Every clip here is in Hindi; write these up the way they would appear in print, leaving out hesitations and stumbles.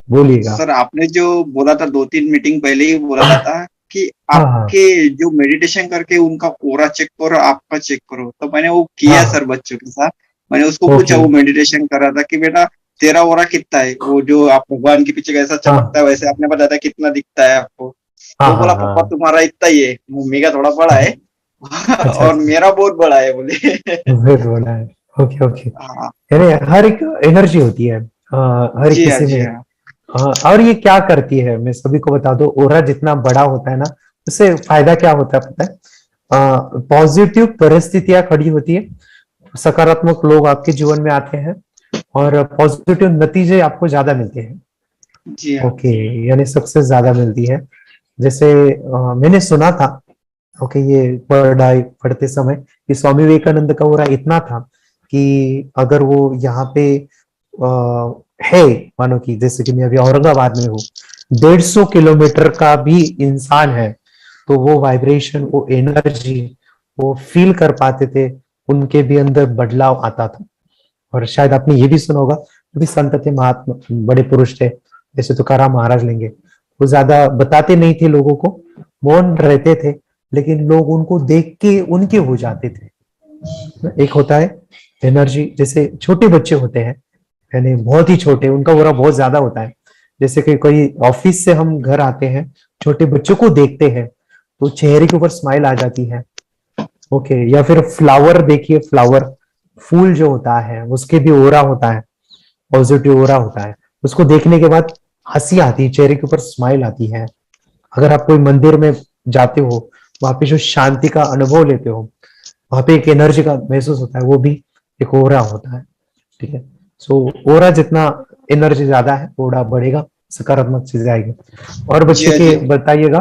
बोलिएगा। सर आपने जो बोला था 2-3 मीटिंग पहले ही बोला था कि हाँ हाँ। आपके जो मेडिटेशन करके उनका ऑरा चेक करो, आपका चेक करो। तो मैंने वो हाँ किया हाँ। सर बच्चों के साथ। मैंने उसको पूछा, ओके। वो मेडिटेशन कर रहा था कि बेटा तेरा ऑरा कितना है? वो जो आप भगवान के पीछे कैसा चमकता हाँ है वैसे आपने बताया था कितना दिखता है आपको। हाँ वो हाँ बोला पापा हाँ। तुम्हारा इतना ही है, मम्मी का थोड़ा बड़ा है अच्छा और अच्छा। मेरा बहुत बड़ा है बोले। बहुत बड़ा है। Okay okay. हाँ यानी हर एक एनर्जी होती है, हर एक जी हाँ किसी जी में। हाँ और ये क्या करती है, मैं सभी को बता दो, ओरा जितना बड़ा होता है ना, उससे फायदा क्या होता है पता है? पॉजिटिव परिस्थितियां खड़ी होती है, सकारात्मक लोग आपके जीवन में आते हैं, और पॉजिटिव नतीजे आपको ज्यादा मिलते हैं। जी हाँ ओके। यानी सक्सेस ज्यादा मिलती है। जैसे मैंने सुना था, ओके, ये पढ़ाई पढ़ते समय कि स्वामी विवेकानंद का ओरा इतना था कि अगर वो यहाँ पे है, मानो कि जैसे कि मैं अभी औरंगाबाद में हूँ, 150 किलोमीटर का भी इंसान है, तो वो वाइब्रेशन, वो एनर्जी वो फील कर पाते थे, उनके भी अंदर बदलाव आता था। और शायद आपने ये भी सुना होगा, जो भी संत थे, महात्मा, बड़े पुरुष थे, जैसे तुकाराम महाराज लेंगे, वो ज्यादा बताते नहीं थे लोगों को, मौन रहते थे, लेकिन लोग उनको देख के उनके हो जाते थे। एक होता है एनर्जी, जैसे छोटे बच्चे होते हैं, यानी बहुत ही छोटे, उनका ऑरा बहुत ज्यादा होता है। जैसे कि कोई ऑफिस से हम घर आते हैं, छोटे बच्चों को देखते हैं, तो चेहरे के ऊपर स्माइल आ जाती है। ओके। या फिर फ्लावर देखिए, फ्लावर, फूल जो होता है उसके भी ओरा होता है, पॉजिटिव ओरा होता है। उसको देखने के बाद हंसी आती है, चेहरे के ऊपर स्माइल आती है। अगर आप कोई मंदिर में जाते हो, वहां पे जो शांति का अनुभव लेते हो, वहां पे एक एनर्जी का महसूस होता है, वो भी एक ओरा होता है। ठीक है। सो ओरा जितना एनर्जी ज्यादा है, ओरा बढ़ेगा, सकारात्मक चीजें आएगी। और जी बच्चे हाँ के जी। बताइएगा,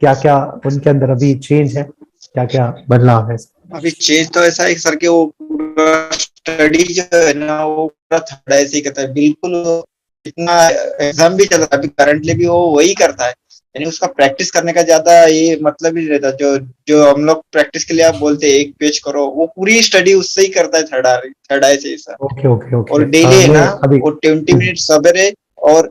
क्या क्या उनके अंदर अभी चेंज है, क्या क्या बदलाव है? अभी चेंज तो ऐसा है सर कि वो पूरा स्टडी जो है ना वो पूरा थर्ड ऐसे ही करता है बिल्कुल। इतना एग्जाम भी चल रहा है अभी करंटली भी वो वही करता है। यानी उसका प्रैक्टिस करने का ज्यादा ये मतलब ही नहीं रहता। जो जो हम लोग प्रैक्टिस के लिए आप बोलते हैं एक पेज करो, वो पूरी स्टडी उससे ही करता है थर्ड आई से ही सर। ओके ओके और ओके। डेली है मैं ना अभी वो 20 मिनट सवेरे और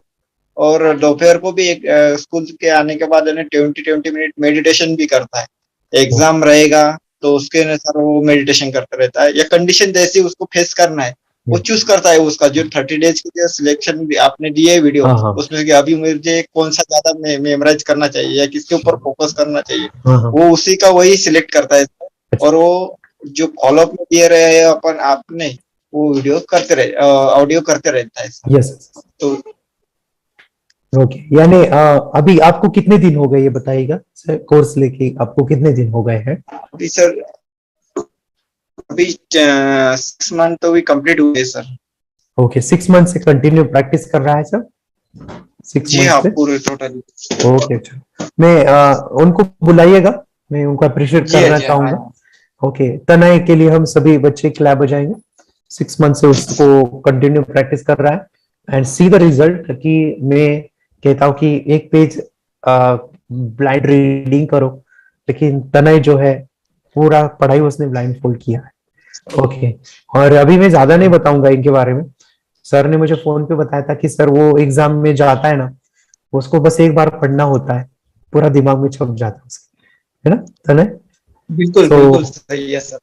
और दोपहर को भी एक स्कूल के आने के बाद 20-20 मिनट मेडिटेशन भी करता है। एग्जाम रहेगा तो उसके अनुसार वो मेडिटेशन करता रहता है, या कंडीशन जैसी उसको फेस करना है वो चूज करता है। उसका जो 30 डेज की जो सिलेक्शन भी आपने दिए है वीडियो, हाँ हाँ उसमें से कि अभी मुझे कौन सा ज्यादा मेमोराइज करना चाहिए या किसके ऊपर फोकस करना चाहिए, हाँ हाँ। वो उसी का वही सिलेक्ट करता है। अच्छा। और वो जो फॉलोअप में दिए रहे हैं अपन आपने, वो वीडियो करते रहे, ऑडियो करते रहता है सर। यस। तो ओके। यानी अभी आपको कितने दिन हो गए, ये बताइएगा सर, कोर्स लेके आपको कितने दिन हो गए हैं? अभी सर अभी 6 मंथ तो भी कंप्लीट हुए सर। ओके, 6 मंथ से कंटिन्यू प्रैक्टिस कर रहा है सर, सिक्स जी मंथ हाँ से। पूरे टोटली। ओके अच्छा। मैं उनको बुलाइएगा, मैं उनको अप्रिशिएट जी हाँ करना जी हाँ चाहूंगा। हाँ। ओके, तनय के लिए हम सभी बच्चे क्लैब हो जाएंगे। 6 मंथ से उसको कंटिन्यू प्रैक्टिस कर रहा है, एंड सी द रिजल्ट। कि मैं कहता हूँ कि एक पेज ब्लाइंड रीडिंग करो, लेकिन तनय जो है, पूरा पढ़ाई उसने ब्लाइंड फोल्ड किया है। ओके। और अभी मैं ज्यादा नहीं बताऊंगा इनके बारे में। सर ने मुझे फोन पे बताया था कि सर वो एग्जाम में जाता है ना, उसको बस एक बार पढ़ना होता है, पूरा दिमाग में छप जाता है उसके, है ना तने? बिल्कुल सो बिल्कुल सही है सर।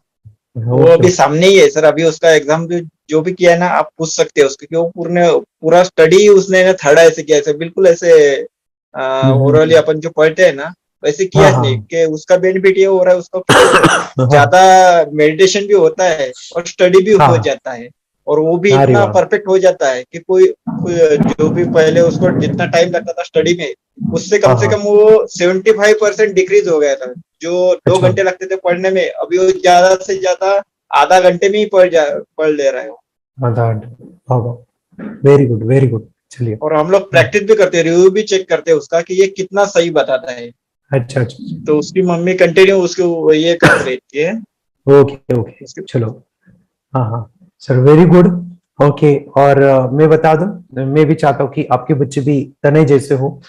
वो ओके अभी ओके। सामने ही है सर। अभी उसका एग्जाम भी जो भी किया है ना आप पूछ सकते हैं उसको कि वो पूरा स्टडी उसने ना थर्ड ऐसे किया है बिल्कुल ऐसे। ओरली हम्म। अपन जो पढ़ते हैं ना वैसे हाँ किया नहीं हाँ कि उसका बेनिफिट ये हो रहा है उसको कि हाँ ज्यादा मेडिटेशन भी होता है और स्टडी भी हो हाँ। जाता है। और वो भी अरे इतना वाह। परफेक्ट हो जाता है कि जो भी पहले उसको जितना टाइम लगता था स्टडी में, उससे हाँ कम से हाँ। कम वो 75% डिक्रीज हो गया था। जो दो अच्छा। घंटे लगते थे पढ़ने में, अभी वो ज्यादा से ज्यादा आधा घंटे में ही पढ़ ले रहा है। आधार। हाँ। Very good very good. चलिए। और हम लोग प्रैक्टिस भी करते हैं, रिव्यू भी चेक करते हैं उसका कि ये कितना सही बताता है। अच्छा अच्छा। तो उसकी मम्मी कंटिन्यू उसको ये करती रहती है ओके ओके। उसके। चलो। हाँ हाँ। Sir very good. ओके। और मैं बता दूं, मैं भी चाहता हूँ कि आपके बच्चे भी तने जैसे हो,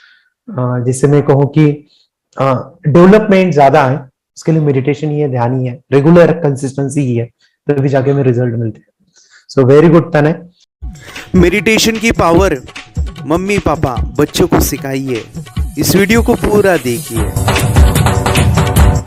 जिससे मैं कहूँ कि डेवलपमेंट ज्यादा है, उसके लिए मेडिटेशन ही है, ध्यान ही है, रेगुलर कंसिस्टेंसी ही है, तभी जाके में रिजल्ट मिलते हैं। सो वेरी गुड तने। मेडिटेशन की पावर मम्मी पापा बच्चों को सिखाइए, इस वीडियो को पूरा देखिए।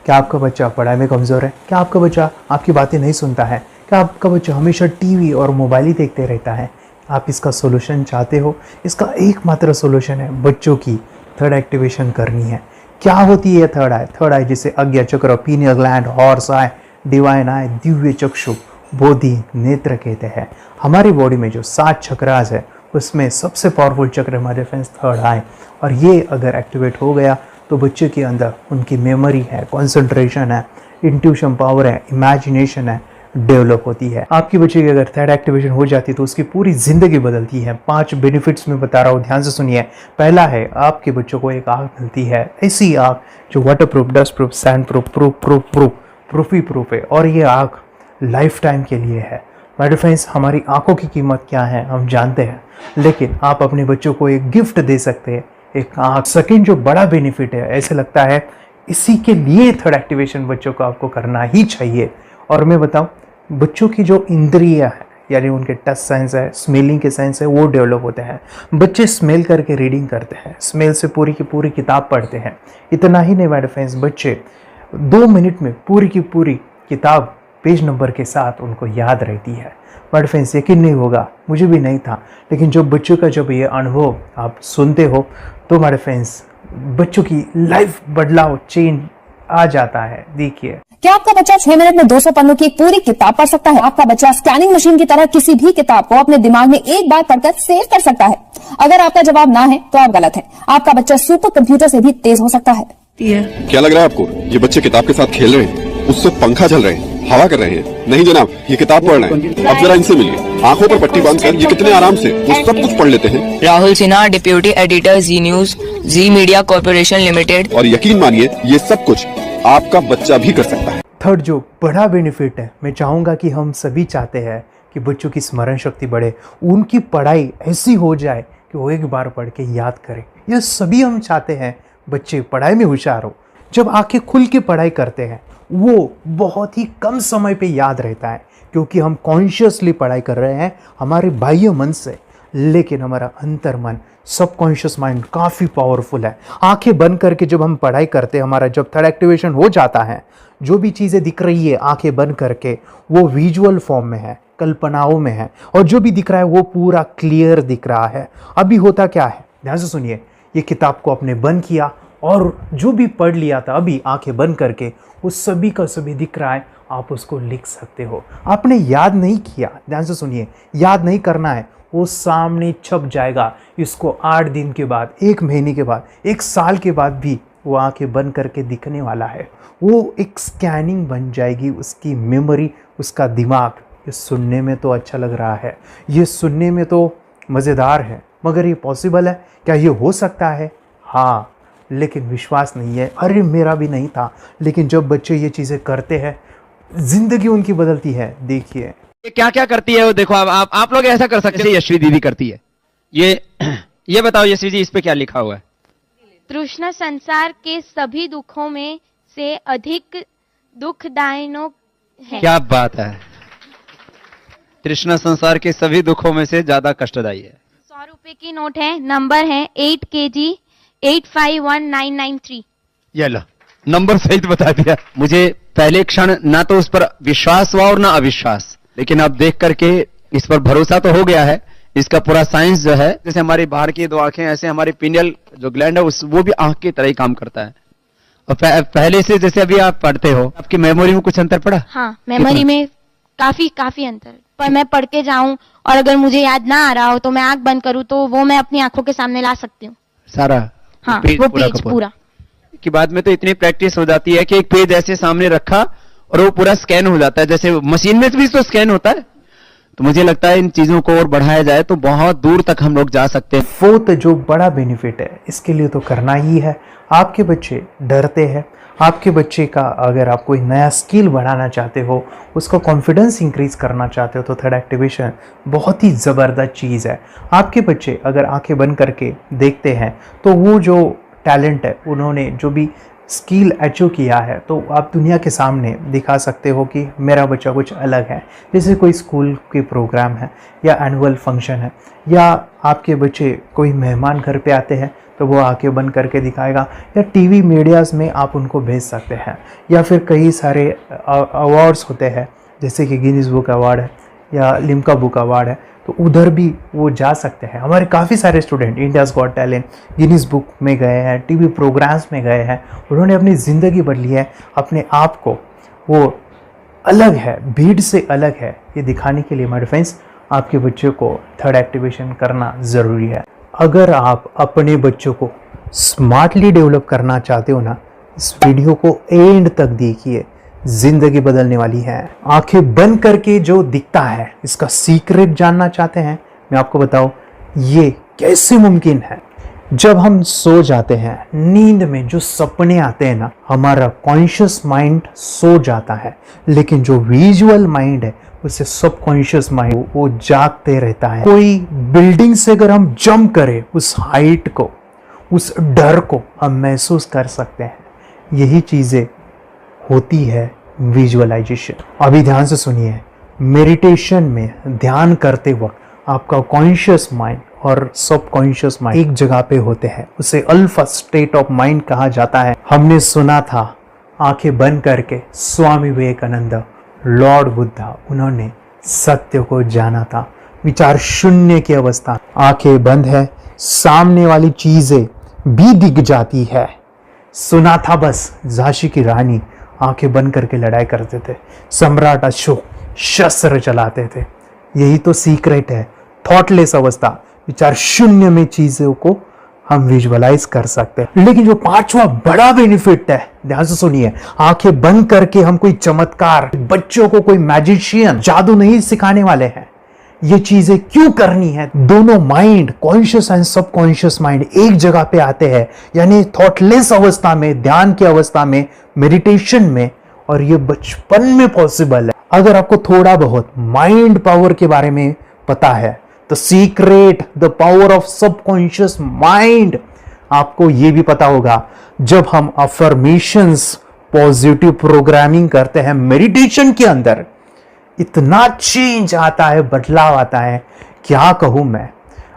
क्या आपका बच्चा पढ़ाई में कमज़ोर है? क्या आपका बच्चा आपकी बातें नहीं सुनता है? क्या आपका बच्चा हमेशा टीवी और मोबाइल ही देखते रहता है? आप इसका सोल्यूशन चाहते हो? इसका एकमात्र सोल्यूशन है बच्चों की थर्ड एक्टिवेशन करनी है। क्या होती है थर्ड आई? थर्ड आई जिसे Ajna chakra, pineal gland, Horus eye, divine eye, दिव्य चक्षु, बोधि नेत्र कहते हैं। हमारी बॉडी में जो 7 चक्रास है उसमें सबसे पावरफुल चक्र हमारे फ्रेंड्स थर्ड आई, और ये अगर एक्टिवेट हो गया तो बच्चे के अंदर उनकी मेमोरी है, कंसंट्रेशन है, इंट्यूशन पावर है, इमेजिनेशन है, डेवलप होती है। आपकी बच्चे की अगर थर्ड एक्टिवेशन हो जाती है तो उसकी पूरी जिंदगी बदलती है। 5 बेनिफिट्स में बता रहा हूँ, ध्यान से सुनिए। पहला है, आपके बच्चों को एक आँख मिलती है, ऐसी आँख जो water proof, dust proof, sand proof, proof ही प्रूफ है, और ये आँख लाइफ टाइम के लिए है। माय फ्रेंड्स, हमारी आंखों की कीमत क्या है हम जानते हैं, लेकिन आप अपने बच्चों को एक गिफ्ट दे सकते हैं, एक आँख। सेकंड जो बड़ा बेनिफिट है, ऐसे लगता है इसी के लिए थर्ड एक्टिवेशन बच्चों को आपको करना ही चाहिए। और मैं बताऊं, बच्चों की जो इंद्रियां है, यानी उनके टच सेंस है, स्मेलिंग के सेंस है, वो डेवलप होते हैं। बच्चे स्मेल करके रीडिंग करते हैं, स्मेल से पूरी की पूरी किताब पढ़ते हैं। इतना ही नहीं माय फ्रेंड्स, बच्चे 2 मिनट में पूरी की पूरी किताब पेज नंबर के साथ उनको याद रहती है। बट फ्रेंड्स, यकीन नहीं होगा, मुझे भी नहीं था, लेकिन जब बच्चों का जब ये अनुभव आप सुनते हो तो हमारे फ्रेंड्स बच्चों की लाइफ बदलाव, चेंज आ जाता है। देखिए, क्या आपका बच्चा 6 मिनट में 200 पन्नों की एक पूरी किताब पढ़ सकता है? आपका बच्चा स्कैनिंग मशीन की तरह किसी भी किताब को अपने दिमाग में एक बार पढ़कर सेव कर सकता है? अगर आपका जवाब ना है तो आप गलत हैं। आपका बच्चा सुपर कंप्यूटर से भी तेज हो सकता है। क्या लग रहा है आपको? ये बच्चे किताब के साथ खेल रहे हैं, उससे पंखा चल रहे हैं, हवा कर रहे हैं? नहीं जनाब, ये किताब पढ़ रहे हैं। अब जरा इनसे मिलिए, आंखों पर पट्टी बांधकर ये कितने आराम से वो सब कुछ पढ़ लेते हैं। राहुल सिन्हा, डिप्यूटी एडिटर, जी न्यूज, जी मीडिया कॉर्पोरेशन लिमिटेड। और यकीन मानिए, ये सब कुछ आपका बच्चा भी कर सकता है। थर्ड जो बड़ा बेनिफिट है, मैं चाहूँगा कि हम सभी चाहते हैं कि बच्चों की स्मरण शक्ति बढ़े, उनकी पढ़ाई ऐसी हो जाए कि वो एक बार पढ़ के याद करें। यह सभी हम चाहते हैं, बच्चे पढ़ाई में होशियार हो। जब आंखें खुल के पढ़ाई करते हैं वो बहुत ही कम समय पे याद रहता है, क्योंकि हम कॉन्शियसली पढ़ाई कर रहे हैं हमारे बाह्य मन से, लेकिन हमारा अंतर मन, सबकॉन्शियस माइंड काफ़ी पावरफुल है। आंखें बंद करके जब हम पढ़ाई करते हैं, हमारा जब थर्ड एक्टिवेशन हो जाता है, जो भी चीज़ें दिख रही है आंखें बंद करके, वो विजुअल फॉर्म में है, कल्पनाओं में है, और जो भी दिख रहा है वो पूरा क्लियर दिख रहा है। अभी होता क्या है, ध्यान से सुनिए। ये किताब को आपने बंद किया और जो भी पढ़ लिया था अभी आंखें बंद करके, वो सभी का सभी दिख रहा है, आप उसको लिख सकते हो। आपने याद नहीं किया, ध्यान से सुनिए, याद नहीं करना है, वो सामने छप जाएगा। इसको 8 दिन के बाद, 1 महीने के बाद, 1 साल के बाद भी वो आंखें बंद करके दिखने वाला है। वो एक स्कैनिंग बन जाएगी, उसकी मेमोरी, उसका दिमाग। ये सुनने में तो अच्छा लग रहा है, ये सुनने में तो मज़ेदार है, मगर ये पॉसिबल है क्या? ये हो सकता है, हाँ, लेकिन विश्वास नहीं है। अरे मेरा भी नहीं था, लेकिन जब बच्चे ये चीज़ें करते हैं, जिंदगी उनकी बदलती है। देखिए ये क्या क्या करती है वो देखो। अब आप लोग ऐसा कर सकते हैं, यशवी दीदी करती है। ये बताओ यशवी जी, इस पे क्या लिखा हुआ है? तृष्णा संसार के सभी दुखों में से अधिक दुखदायक है। क्या बात है, तृष्णा संसार के सभी दुखों में से ज्यादा कष्टदायी है। 100 रुपए की नोट है, नंबर है 8 kg 851993। ये लो, नंबर सहित बता दिया। मुझे पहले क्षण ना तो उस पर विश्वास हुआ और ना अविश्वास, लेकिन अब देख करके इस पर भरोसा तो हो गया है। इसका पूरा साइंस जो है, जैसे हमारी बाहर की 2 आंखें, ऐसे हमारी पिनियल जो ग्लैंड है वो भी आंख की तरह ही काम करता है। और पहले से जैसे अभी आप पढ़ते हो, आपकी मेमोरी में कुछ अंतर पड़ा? हाँ, मेमोरी में काफी अंतर। पर मैं पढ़ के जाऊं और अगर मुझे याद ना आ रहा हो तो मैं आंख बंद करूं तो वो मैं अपनी आंखों के सामने ला सकती हूँ सारा। हाँ, वो पेज पूरा कि बाद में तो इतनी प्रैक्टिस हो जाती है कि एक पेज ऐसे सामने रखा और वो पूरा स्कैन हो जाता है, जैसे मशीन में भी तो स्कैन होता है। तो मुझे लगता है इन चीजों को और बढ़ाया जाए तो बहुत दूर तक हम लोग जा सकते हैं। फोर्थ जो बड़ा बेनिफिट है, इसके लिए तो करना ही है। आपके बच्चे डरते हैं, आपके बच्चे का अगर आप कोई नया स्किल बढ़ाना चाहते हो, उसका कॉन्फिडेंस इंक्रीज करना चाहते हो, तो थर्ड एक्टिवेशन बहुत ही ज़बरदस्त चीज़ है। आपके बच्चे अगर आंखें बंद करके देखते हैं तो वो जो टैलेंट है, उन्होंने जो भी स्किल अचीव किया है तो आप दुनिया के सामने दिखा सकते हो कि मेरा बच्चा कुछ अलग है। जैसे कोई स्कूल के प्रोग्राम है या एनुअल फंक्शन है, या आपके बच्चे कोई मेहमान घर पे आते हैं तो वो आंखें बंद करके दिखाएगा, या टीवी मीडियाज़ में आप उनको भेज सकते हैं, या फिर कई सारे अवार्ड्स होते हैं जैसे कि गिनीज बुक अवार्ड है या लिम्का बुक अवार्ड है, तो उधर भी वो जा सकते हैं। हमारे काफ़ी सारे student India's got talent, Guinness book में गए हैं, टीवी प्रोग्राम्स में गए हैं, उन्होंने अपनी ज़िंदगी बदली है, अपने आप को वो अलग है, भीड़ से अलग है, ये दिखाने के लिए मेरे फ्रेंड्स आपके बच्चों को थर्ड एक्टिवेशन करना ज़रूरी है। अगर आप अपने बच्चों को स्मार्टली डेवलप करना चाहते हो ना, इस वीडियो को एंड तक देखिए, जिंदगी बदलने वाली है। आंखें बंद करके जो दिखता है इसका सीक्रेट जानना चाहते हैं, मैं आपको बताऊं ये कैसे मुमकिन है। जब हम सो जाते हैं, नींद में जो सपने आते हैं ना, हमारा कॉन्शियस माइंड सो जाता है, लेकिन जो विजुअल माइंड है उससे सबकॉन्शियस माइंड वो जागते रहता है। कोई बिल्डिंग से अगर हम जंप करें, उस हाइट को, उस डर को हम महसूस कर सकते हैं। यही चीजें होती है विजुअलाइजेशन। अभी ध्यान से सुनिए, मेडिटेशन में ध्यान करते वक्त आपका कॉन्शियस माइंड और सबकॉन्शियस माइंड एक जगह पे होते हैं, उसे अल्फा स्टेट ऑफ माइंड कहा जाता है। हमने सुना था आंखें बंद करके स्वामी विवेकानंद, लॉर्ड बुद्धा, उन्होंने सत्य को जाना था। विचार शून्य की अवस्था, आंखें बंद है, सामने वाली चीजें भी दिख जाती है। सुना था बस झांसी की रानी आंखें बंद करके लड़ाई करते थे, सम्राट अशोक शस्त्र चलाते थे। यही तो सीक्रेट है, थॉटलेस अवस्था, विचार शून्य में चीजों को हम विजुअलाइज कर सकते हैं। लेकिन जो पांचवा बड़ा बेनिफिट है, ध्यान से सुनिए, आंखें बंद करके हम कोई चमत्कार, बच्चों को कोई मैजिशियन जादू नहीं सिखाने वाले हैं। ये चीजें क्यों करनी है? दोनों mind, conscious and subconscious mind एक जगह पे आते हैं, यानी थॉटलेस अवस्था में, ध्यान की अवस्था में, मेडिटेशन में, और ये बचपन में पॉसिबल है। अगर आपको थोड़ा बहुत माइंड पावर के बारे में पता है, the secret, the power of subconscious mind, आपको ये भी पता होगा जब हम अफर्मेशंस, पॉजिटिव प्रोग्रामिंग करते हैं मेडिटेशन के अंदर, इतना चेंज आता है, बदलाव आता है, क्या कहूं मैं।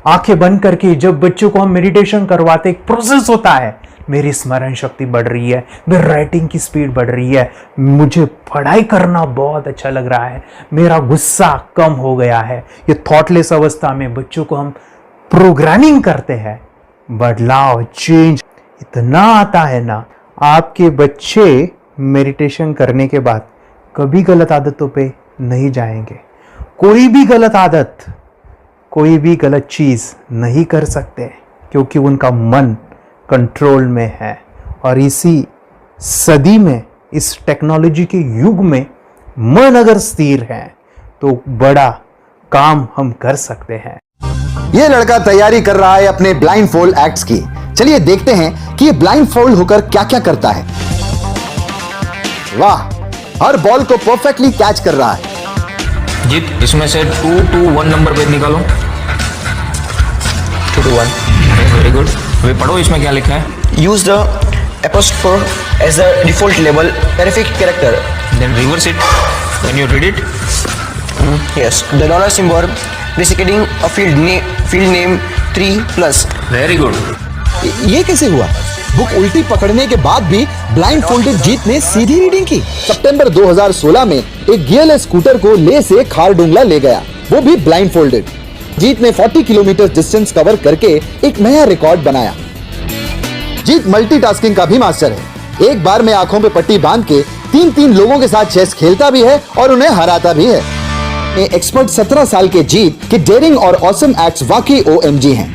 आंखें बंद करके जब बच्चों को हम मेडिटेशन करवाते, एक प्रोसेस होता है, मेरी स्मरण शक्ति बढ़ रही है, मेरी राइटिंग की स्पीड बढ़ रही है, मुझे पढ़ाई करना बहुत अच्छा लग रहा है, मेरा गुस्सा कम हो गया है। ये थॉटलेस अवस्था में बच्चों को हम प्रोग्रामिंग करते हैं, बदलाव, चेंज इतना आता है ना। आपके बच्चे मेडिटेशन करने के बाद कभी गलत आदतों पे नहीं जाएंगे। कोई भी गलत आदत, कोई भी गलत चीज नहीं कर सकते, क्योंकि उनका मन कंट्रोल में है। और इसी सदी में, इस टेक्नोलॉजी के युग में, मन अगर स्थिर है तो बड़ा काम हम कर सकते हैं। ये लड़का तैयारी कर रहा है अपने ब्लाइंड फोल्ड एक्ट्स की। चलिए देखते हैं कि ये ब्लाइंड फोल्ड होकर क्या क्या करता है। वाह, हर बॉल को परफेक्टली कैच कर रहा है। जीत, इसमें से 2 to 1 नंबर पे निकालो। 2 to 1, वेरी गुड। वे पढ़ो, इसमें क्या लिखा है? Use the apostrophe as a default label perfect character. Then reverse it when you read it. Yes, the dollar symbol designating a field name 3+. Very good. ये कैसे हुआ? बुक उल्टी पकड़ने के बाद भी ब्लाइंड फोल्डेड जीत ने सीधी रीडिंग की। सितंबर 2016 में एक गियरलेस स्कूटर को ले से खारडुंगला ले गया, वो भी ब्लाइंड फोल्डेड। जीत ने 40 किलोमीटर डिस्टेंस कवर करके एक नया रिकॉर्ड बनाया। जीत मल्टीटास्किंग का भी मास्टर है। एक बार में आंखों पे पट्टी बांध के 3-3 लोगों के साथ चेस खेलता भी है और उन्हें हराता भी है। एक्सपर्ट 17 साल के जीत के डेयरिंग और ऑसम एक्ट्स वाकई OMG हैं।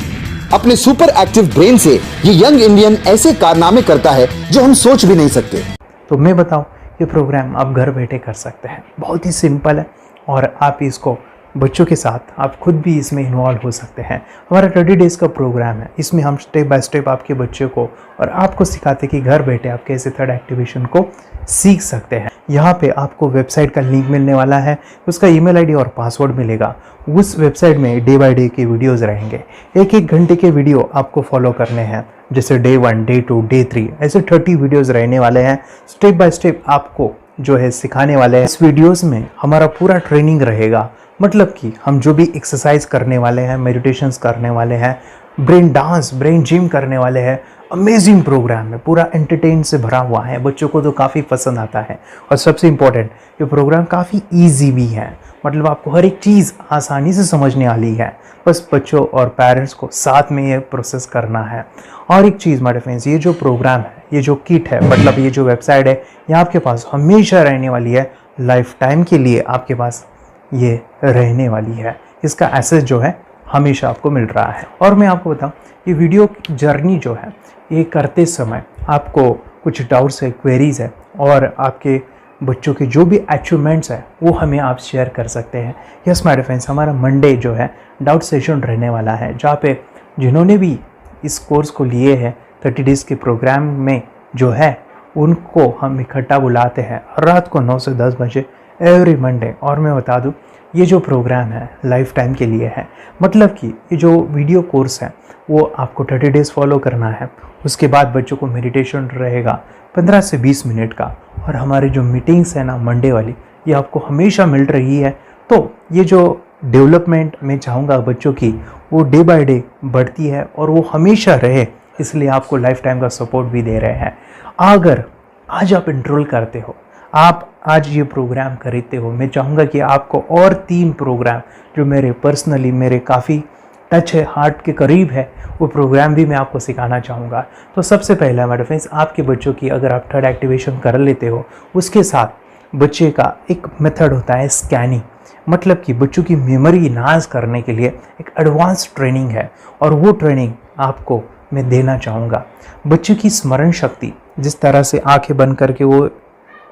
अपने सुपर एक्टिव ब्रेन से ये यंग इंडियन ऐसे कारनामे करता है जो हम सोच भी नहीं सकते। तो मैं बताऊं, ये प्रोग्राम आप घर बैठे कर सकते हैं, बहुत ही सिंपल है, और आप इसको बच्चों के साथ आप खुद भी इसमें इन्वॉल्व हो सकते हैं। हमारा 30 डेज़ का प्रोग्राम है, इसमें हम स्टेप बाय स्टेप आपके बच्चे को और आपको सिखाते कि घर बैठे आप कैसे थर्ड एक्टिवेशन को सीख सकते हैं। यहाँ पे आपको वेबसाइट का लिंक मिलने वाला है, उसका ईमेल आईडी और पासवर्ड मिलेगा। उस वेबसाइट में डे बाय डे के वीडियोज़ रहेंगे, 1-1 घंटे के वीडियो आपको फॉलो करने हैं। जैसे डे 1, डे 2, डे 3 ऐसे 30 वीडियोस रहने वाले हैं। स्टेप बाय स्टेप आपको जो है सिखाने वाले हैं। इस वीडियोस में हमारा पूरा ट्रेनिंग रहेगा, मतलब कि हम जो भी एक्सरसाइज करने वाले हैं, मेडिटेशंस करने वाले हैं, ब्रेन डांस, ब्रेन जिम करने वाले हैं। अमेजिंग प्रोग्राम है, पूरा एंटरटेन से भरा हुआ है, बच्चों को तो काफ़ी पसंद आता है। और सबसे इम्पोर्टेंट, ये प्रोग्राम काफ़ी ईजी भी है, मतलब आपको हर एक चीज़ आसानी से समझने वाली है। बस बच्चों और पेरेंट्स को साथ में ये प्रोसेस करना है। और एक चीज़ माय फ्रेंड्स, ये जो प्रोग्राम है, ये जो किट है, मतलब ये जो वेबसाइट है, ये आपके पास हमेशा रहने वाली है, लाइफ टाइम के लिए आपके पास ये रहने वाली है। इसका एक्सेस जो है हमेशा आपको मिल रहा है। और मैं आपको बताऊं, ये वीडियो जर्नी जो है, ये करते समय आपको कुछ डाउट्स है, क्वेरीज है, और आपके बच्चों के जो भी अचीवमेंट्स है वो हमें आप शेयर कर सकते हैं। यस माय फ्रेंड्स, हमारा मंडे जो है डाउट सेशन रहने वाला है, जहाँ पे जिन्होंने भी इस कोर्स को लिए हैं 30 डेज़ के प्रोग्राम में जो है, उनको हम इकट्ठा बुलाते हैं रात को 9 से 10 बजे एवरी मंडे। और मैं बता दूं, ये जो प्रोग्राम है लाइफ टाइम के लिए है, मतलब कि ये जो वीडियो कोर्स है वो आपको 30 डेज़ फॉलो करना है। उसके बाद बच्चों को मेडिटेशन रहेगा 15 से 20 मिनट का, और हमारी जो मीटिंग्स है ना मंडे वाली, ये आपको हमेशा मिल रही है। तो ये जो डेवलपमेंट मैं चाहूँगा बच्चों की, वो डे बाय डे बढ़ती है और वो हमेशा रहे, इसलिए आपको लाइफ टाइम का सपोर्ट भी दे रहे हैं। अगर आज आप एनरोल करते हो, आप आज ये प्रोग्राम खरीदते हो, मैं चाहूँगा कि आपको और 3 प्रोग्राम जो मेरे काफ़ी टच है, हार्ट के करीब है, वो प्रोग्राम भी मैं आपको सिखाना चाहूँगा। तो सबसे पहला मेरे फ्रेंड्स, आपके बच्चों की अगर आप थर्ड एक्टिवेशन कर लेते हो, उसके साथ बच्चे का एक मेथड होता है स्कैनिंग, मतलब कि बच्चों की मेमोरी इनहांस करने के लिए एक एडवांस ट्रेनिंग है, और वो ट्रेनिंग आपको मैं देना चाहूँगा। बच्चों की स्मरण शक्ति, जिस तरह से आंखें बंद करके वो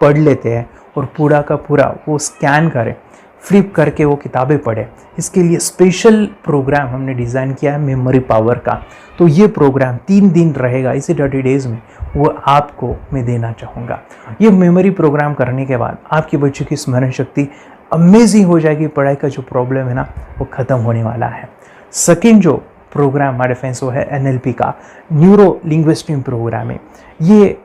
पढ़ लेते हैं और पूरा का पूरा वो स्कैन करें, फ्लिप करके वो किताबें पढ़े, इसके लिए स्पेशल प्रोग्राम हमने डिज़ाइन किया है मेमोरी पावर का। तो ये प्रोग्राम 3 दिन रहेगा, इसी 30 डेज़ में वो आपको मैं देना चाहूँगा। ये मेमोरी प्रोग्राम करने के बाद आपके बच्चों की स्मरण शक्ति अमेजिंग हो जाएगी, पढ़ाई का जो प्रॉब्लम है ना वो ख़त्म होने वाला है। सेकेंड जो प्रोग्राम हमारे फ्रेंड्स वो है NLP का, न्यूरो लिंग्विस्टिक प्रोग्राम है। ये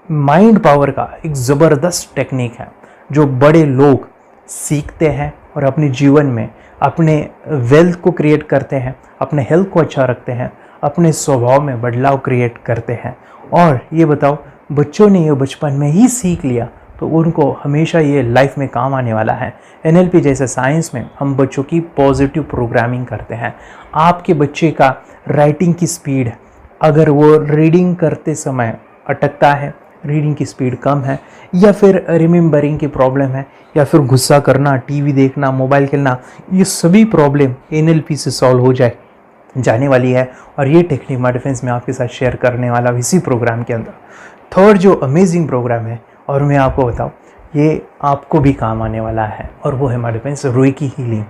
माइंड पावर का एक ज़बरदस्त टेक्निक है, जो बड़े लोग सीखते हैं और अपने जीवन में अपने वेल्थ को क्रिएट करते हैं, अपने हेल्थ को अच्छा रखते हैं, अपने स्वभाव में बदलाव क्रिएट करते हैं। और ये बताओ, बच्चों ने ये बचपन में ही सीख लिया तो उनको हमेशा ये लाइफ में काम आने वाला है। NLP जैसे साइंस में हम बच्चों की पॉजिटिव प्रोग्रामिंग करते हैं। आपके बच्चे का राइटिंग की स्पीड, अगर वो रीडिंग करते समय अटकता है, रीडिंग की स्पीड कम है, या फिर रिमेंबरिंग की प्रॉब्लम है, या फिर गुस्सा करना, टीवी देखना, मोबाइल खेलना, ये सभी प्रॉब्लम NLP से सॉल्व हो जाने वाली है। और ये टेक्निक हमारे फ्रेंड्स मैं आपके साथ शेयर करने वाला इसी प्रोग्राम के अंदर। थर्ड जो अमेजिंग प्रोग्राम है, और मैं आपको बताऊं, ये आपको भी काम आने वाला है, और वो है हमारे फ्रेंड्स रेकी हीलिंग।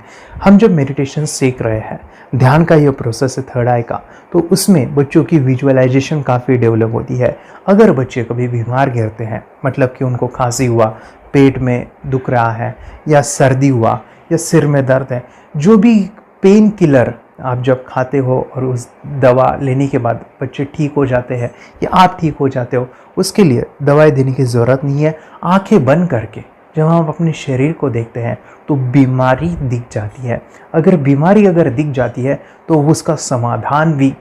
हम जब मेडिटेशन सीख रहे हैं, ध्यान का ये प्रोसेस है थर्ड आई का, तो उसमें बच्चों की विजुअलाइजेशन काफ़ी डेवलप होती है। अगर बच्चे कभी बीमार गिरते हैं, मतलब कि उनको खांसी हुआ, पेट में दुख रहा है, या सर्दी हुआ, या सिर में दर्द है, जो भी पेन किलर आप जब खाते हो और उस दवा लेने के बाद बच्चे ठीक हो जाते हैं या आप ठीक हो जाते हो, उसके लिए दवाई देने की ज़रूरत नहीं है। आंखें बंद करके जब हम अपने शरीर को देखते हैं तो बीमारी दिख जाती है। अगर बीमारी दिख जाती है तो उसका समाधान भी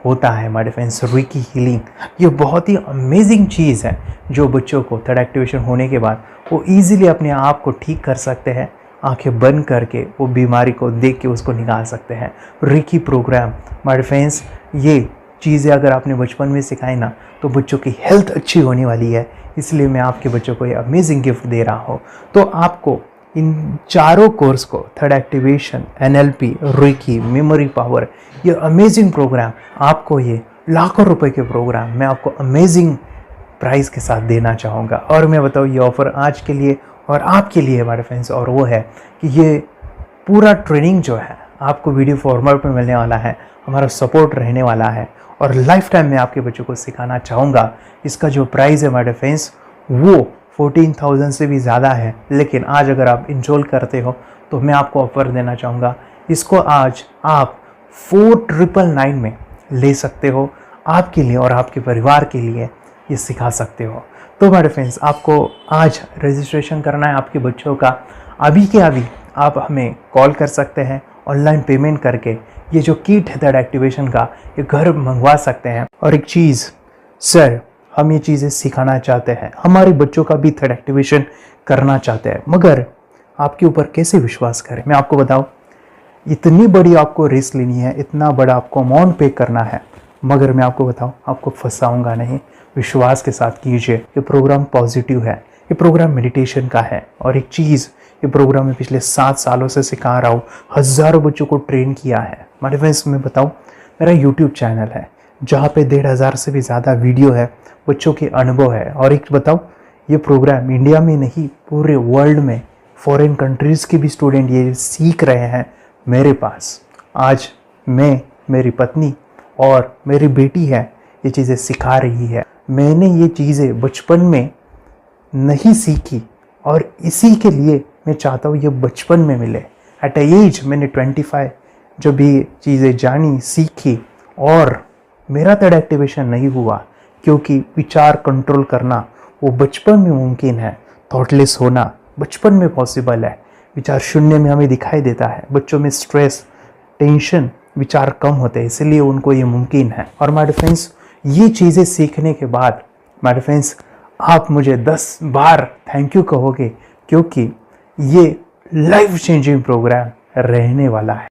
होता है हमारे फ्रेंड्स। रेकी हीलिंग ये बहुत ही अमेजिंग चीज़ है, जो बच्चों को थर्ड एक्टिवेशन होने के बाद वो ईजिली अपने आप को ठीक कर सकते हैं। आंखें बंद करके वो बीमारी को देख के उसको निकाल सकते हैं। रेकी प्रोग्राम हमारे फ्रेंड्स, ये चीज़ें अगर आपने बचपन में सिखाई ना, तो बच्चों की हेल्थ अच्छी होने वाली है। इसलिए मैं आपके बच्चों को ये अमेजिंग गिफ्ट दे रहा हूँ। तो आपको इन चारों कोर्स को, third activation, NLP, reiki, memory power, ये अमेजिंग प्रोग्राम, आपको ये लाखों रुपए के प्रोग्राम मैं आपको अमेजिंग प्राइस के साथ देना चाहूँगा। और मैं बताऊँ, ये ऑफ़र आज के लिए और आपके लिए हमारे फ्रेंड्स, और वो है कि ये पूरा ट्रेनिंग जो है आपको वीडियो फॉर्मेट में मिलने वाला है, हमारा सपोर्ट रहने वाला है, और लाइफ टाइम में आपके बच्चों को सिखाना चाहूँगा। इसका जो प्राइस है हमारे फ्रेंड्स वो 14,000 से भी ज़्यादा है, लेकिन आज अगर आप इनरोल करते हो तो मैं आपको ऑफ़र देना चाहूँगा। इसको आज आप 4,999 में ले सकते हो। आपके लिए और आपके परिवार के लिए ये सिखा सकते हो। तो मेरे फ्रेंड्स, आपको आज रजिस्ट्रेशन करना है आपके बच्चों का। अभी के अभी आप हमें कॉल कर सकते हैं, ऑनलाइन पेमेंट करके ये जो किट है थर्ड एक्टिवेशन का, ये घर मंगवा सकते हैं। और एक चीज़ सर, हम ये चीज़ें सिखाना चाहते हैं, हमारे बच्चों का भी थर्ड एक्टिवेशन करना चाहते हैं, मगर आपके ऊपर कैसे विश्वास करें? मैं आपको बताऊं, इतनी बड़ी आपको रिस्क लेनी है, इतना बड़ा आपको अमाउंट पे करना है, मगर मैं आपको बताऊं, आपको फंसाऊंगा नहीं। विश्वास के साथ कीजिए। ये प्रोग्राम पॉजिटिव है, ये प्रोग्राम मेडिटेशन का है। और एक चीज़, ये प्रोग्राम में पिछले 7 सालों से सिखा रहा हूँ, हज़ारों बच्चों को ट्रेन किया है। मेरे फ्रेंड्स, मैं बताऊँ, मेरा यूट्यूब चैनल है जहाँ पे 1500 से भी ज़्यादा वीडियो है, बच्चों के अनुभव है। और एक बताऊँ, ये प्रोग्राम इंडिया में नहीं, पूरे वर्ल्ड में फॉरेन कंट्रीज़ के भी स्टूडेंट ये सीख रहे हैं मेरे पास। आज मैं, मेरी पत्नी और मेरी बेटी है, ये चीज़ें सिखा रही है। मैंने ये चीज़ें बचपन में नहीं सीखी और इसी के लिए मैं चाहता हूँ ये बचपन में मिले। एट एज मैंने 25 जो भी चीज़ें जानी, सीखी, और मेरा थर्ड एक्टिवेशन नहीं हुआ क्योंकि विचार कंट्रोल करना वो बचपन में मुमकिन है। थॉटलेस होना बचपन में पॉसिबल है। विचार शून्य में हमें दिखाई देता है। बच्चों में स्ट्रेस, टेंशन, विचार कम होते हैं, इसलिए उनको ये मुमकिन है। और माय फ्रेंड्स, ये चीज़ें सीखने के बाद माय फ्रेंड्स, आप मुझे 10 बार थैंक यू कहोगे, क्योंकि ये लाइफ चेंजिंग प्रोग्राम रहने वाला है।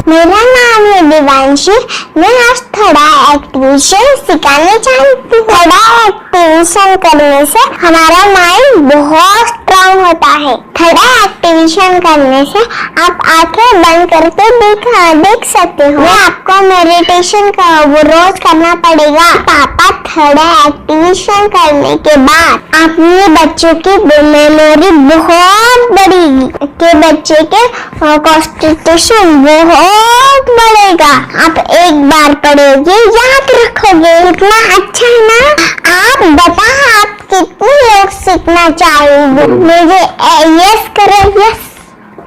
मेरा नाम है दिवांशी। मैं आज थोड़ा एक्टिवेशन सिखाने चाहती हूँ। थोड़ा एक्टिवेशन करने से हमारा माइंड बहुत स्ट्रांग होता है। थोड़ा एक्टिवेशन करने से आप आंखें बंद करके देख सकते हो। मैं आपको मेडिटेशन का वो रोज करना पड़ेगा। पापा, थोड़ा एक्टिवेशन करने के बाद अपने बच्चों की मेमोरी बहुत बढ़ेगी, के बच्चे के कॉन्सेंट्रेशन बहुत बढ़ेगा। आप एक बार पढ़ोगे, याद रखोगे, इतना अच्छा है ना। आप बताओ, आप कितने लोग सीखना चाहोगे? मुझे यस करो, यस।